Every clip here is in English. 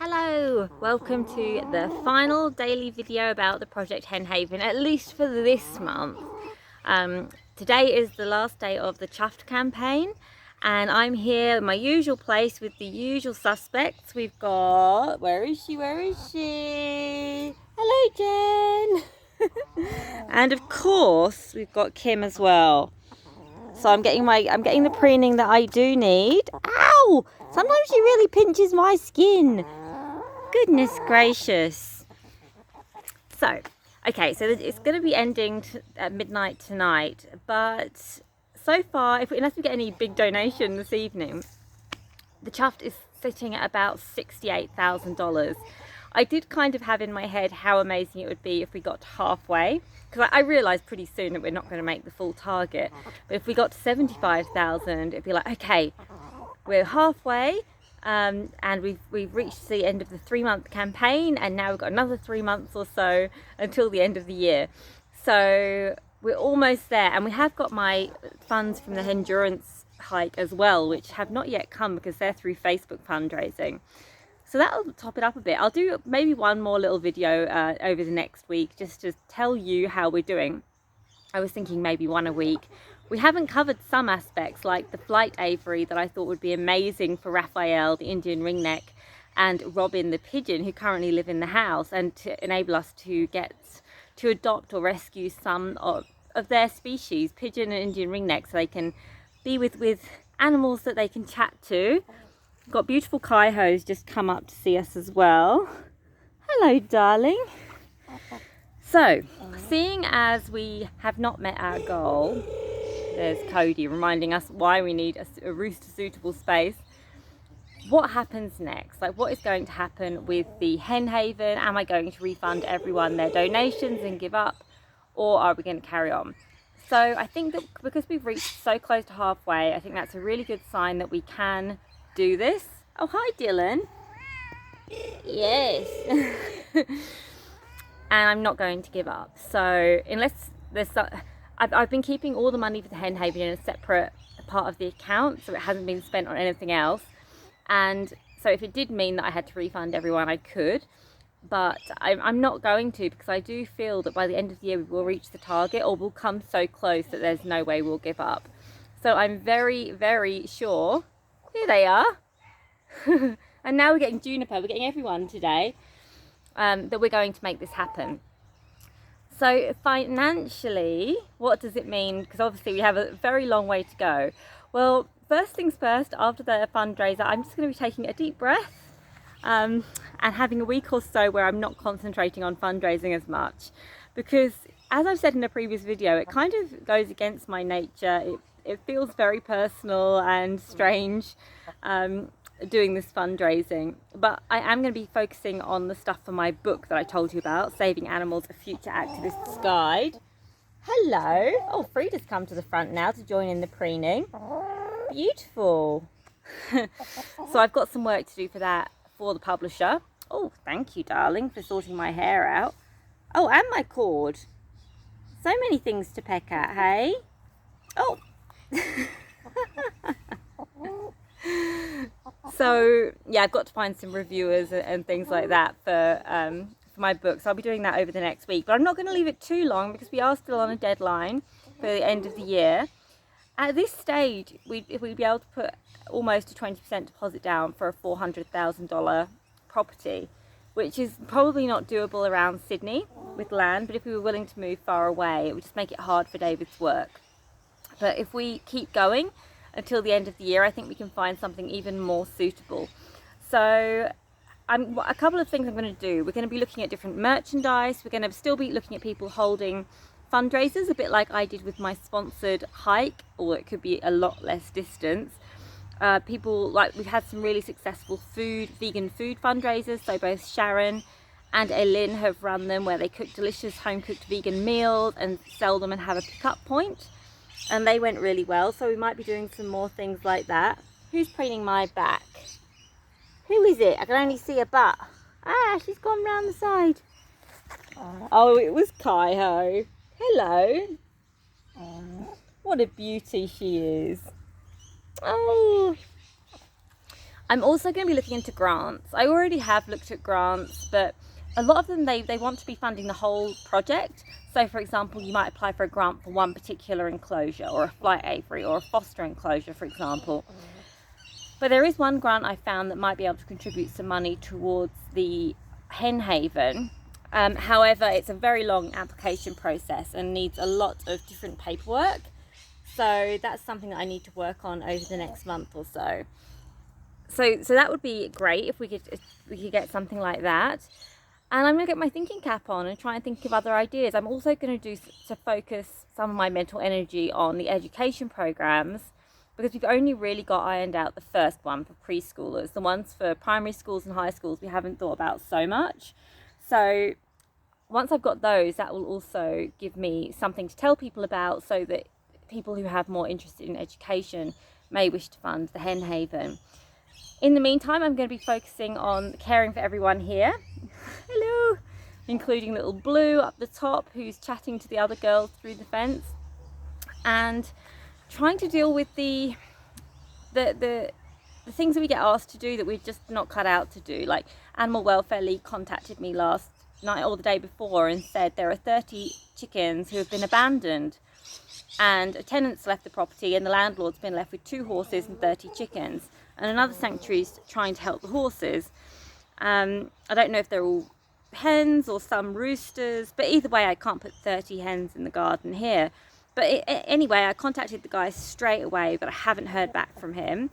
Hello, welcome to the final daily video about the Project Henhaven, at least for this month. Today is the last day of the Chuffed campaign and I'm here in my usual place with the usual suspects. We've got, where is she? Hello Jen! And of course we've got Kim as well. So I'm getting the preening that I do need. Ow! Sometimes she really pinches my skin. Goodness gracious. So, okay, so it's going to be ending at midnight tonight, but so far, unless we get any big donation this evening, the Chuffed is sitting at about $68,000. I did kind of have in my head how amazing it would be if we got halfway, because I realised pretty soon that we're not going to make the full target. But if we got to 75,000, it'd be like, okay, we're halfway. And we've reached the end of the 3-month campaign, and now we've got another 3 months or so until the end of the year. So we're almost there, and we have got my funds from the endurance hike as well, which have not yet come because they're through Facebook fundraising. So that'll top it up a bit. I'll do maybe one more little video over the next week just to tell you how we're doing. I was thinking maybe one a week. We haven't covered some aspects like the flight aviary that I thought would be amazing for Raphael, the Indian ringneck, and Robin, the pigeon, who currently live in the house, and to enable us to get to adopt or rescue some of their species, pigeon and Indian ringneck, so they can be with animals that they can chat to. We've got beautiful Kaiho's just come up to see us as well. Hello, darling. So, seeing as we have not met our goal, there's Cody reminding us why we need a rooster suitable space. What happens next? Like, what is going to happen with the Henhaven? Am I going to refund everyone their donations and give up? Or are we going to carry on? So I think that because we've reached so close to halfway, I think that's a really good sign that we can do this. Oh, hi Dylan. Yes. And I'm not going to give up. So unless there's I've been keeping all the money for the Henhaven in a separate part of the account, so it hasn't been spent on anything else. And so if it did mean that I had to refund everyone, I could, but I'm not going to, because I do feel that by the end of the year we will reach the target, or we'll come so close that there's no way we'll give up. So I'm very, very sure. Here they are. And now we're getting Juniper, we're getting everyone today, that we're going to make this happen. So financially, what does it mean? Because obviously we have a very long way to go. Well, first things first, after the fundraiser, I'm just going to be taking a deep breath and having a week or so where I'm not concentrating on fundraising as much. Because as I've said in a previous video, it kind of goes against my nature. It feels very personal and strange doing this fundraising, but I am going to be focusing on the stuff for my book that I told you about, Saving Animals, A Future Activist's Guide. Hello. Oh, Frida's come to the front now to join in the preening. Beautiful. So I've got some work to do for that, for the publisher. Oh, thank you, darling, for sorting my hair out. Oh, and my cord. So many things to peck at, hey? Oh. So yeah, I've got to find some reviewers and things like that for my book. So I'll be doing that over the next week. But I'm not going to leave it too long because we are still on a deadline for the end of the year. At this stage, we'd be able to put almost a 20% deposit down for a $400,000 property, which is probably not doable around Sydney with land. But if we were willing to move far away, it would just make it hard for David's work. But if we keep going until the end of the year, I think we can find something even more suitable. So a couple of things I'm going to do. We're going to be looking at different merchandise. We're going to still be looking at people holding fundraisers, a bit like I did with my sponsored hike, or it could be a lot less distance. People, like, we've had some really successful vegan food fundraisers. So both Sharon and Elin have run them, where they cook delicious home-cooked vegan meals and sell them and have a pick-up point. And they went really well, so we might be doing some more things like that. Who's preening my back? Who is it? I can only see a butt. Ah, she's gone round the side. Oh, it was Kaiho. Hello. What a beauty she is. Oh, I'm also going to be looking into grants. I already have looked at grants, but a lot of them, they want to be funding the whole project. So for example, you might apply for a grant for one particular enclosure, or a flight aviary, or a foster enclosure, for example. But there is one grant I found that might be able to contribute some money towards the hen haven. However, it's a very long application process and needs a lot of different paperwork. So that's something that I need to work on over the next month or so. So that would be great if we could get something like that. And I'm going to get my thinking cap on and try and think of other ideas. I'm also going to focus some of my mental energy on the education programs, because we've only really got ironed out the first one for preschoolers. The ones for primary schools and high schools we haven't thought about so much. So once I've got those, that will also give me something to tell people about, so that people who have more interest in education may wish to fund the hen haven. In the meantime, I'm going to be focusing on caring for everyone here. Hello! Including little Blue up the top, who's chatting to the other girls through the fence. And trying to deal with the things that we get asked to do that we're just not cut out to do. Like Animal Welfare League contacted me last night or the day before and said there are 30 chickens who have been abandoned, and a tenant's left the property and the landlord's been left with 2 horses and 30 chickens, and another sanctuary's trying to help the horses. I don't know if they're all hens or some roosters, but either way I can't put 30 hens in the garden here. But anyway, I contacted the guy straight away, but I haven't heard back from him.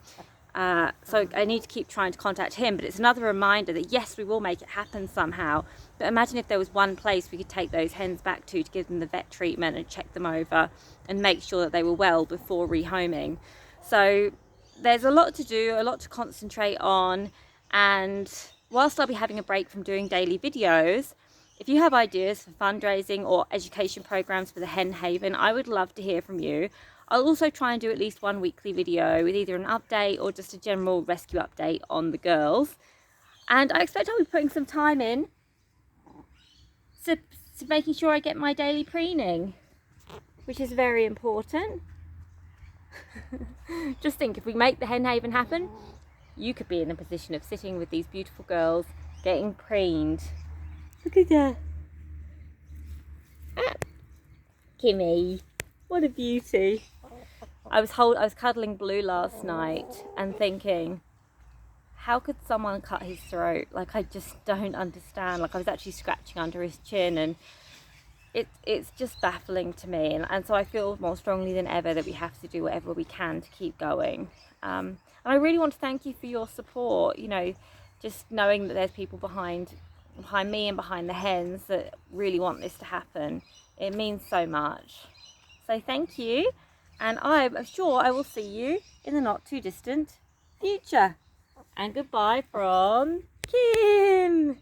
So I need to keep trying to contact him. But it's another reminder that yes, we will make it happen somehow. But imagine if there was one place we could take those hens back to give them the vet treatment and check them over and make sure that they were well before rehoming. So there's a lot to do, a lot to concentrate on. And whilst I'll be having a break from doing daily videos, if you have ideas for fundraising or education programs for the hen haven, I would love to hear from you. I'll also try and do at least one weekly video with either an update or just a general rescue update on the girls. And I expect I'll be putting some time in to making sure I get my daily preening, which is very important. Just think, if we make the hen haven happen, you could be in a position of sitting with these beautiful girls getting preened. Look at that. Ah, Kimmy, what a beauty. I was cuddling Blue last night and thinking, how could someone cut his throat? Like, I just don't understand. Like, I was actually scratching under his chin, and it's just baffling to me. And so I feel more strongly than ever that we have to do whatever we can to keep going. And I really want to thank you for your support. You know, just knowing that there's people behind me and behind the hens that really want this to happen. It means so much. So thank you, and I'm sure I will see you in the not too distant future. And goodbye from Kim.